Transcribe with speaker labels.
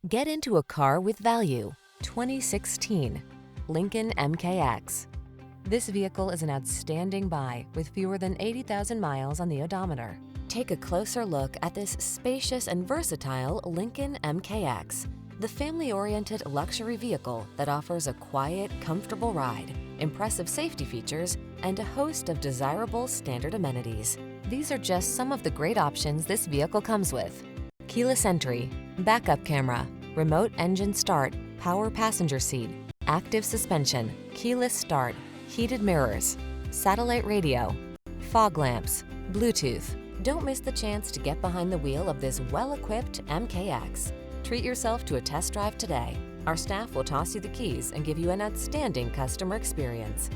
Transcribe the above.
Speaker 1: Get into a car with value. 2016 Lincoln MKX. This vehicle is an outstanding buy with fewer than 80,000 miles on the odometer. Take a closer look at this spacious and versatile Lincoln MKX, the family-oriented luxury vehicle that offers a quiet, comfortable ride, impressive safety features, and a host of desirable standard amenities. These are just some of the great options this vehicle comes with: keyless entry, backup camera, remote engine start, power passenger seat, active suspension, keyless start, heated mirrors, satellite radio, fog lamps, Bluetooth. Don't miss the chance to get behind the wheel of this well-equipped MKX. Treat yourself to a test drive today. Our staff will toss you the keys and give you an outstanding customer experience.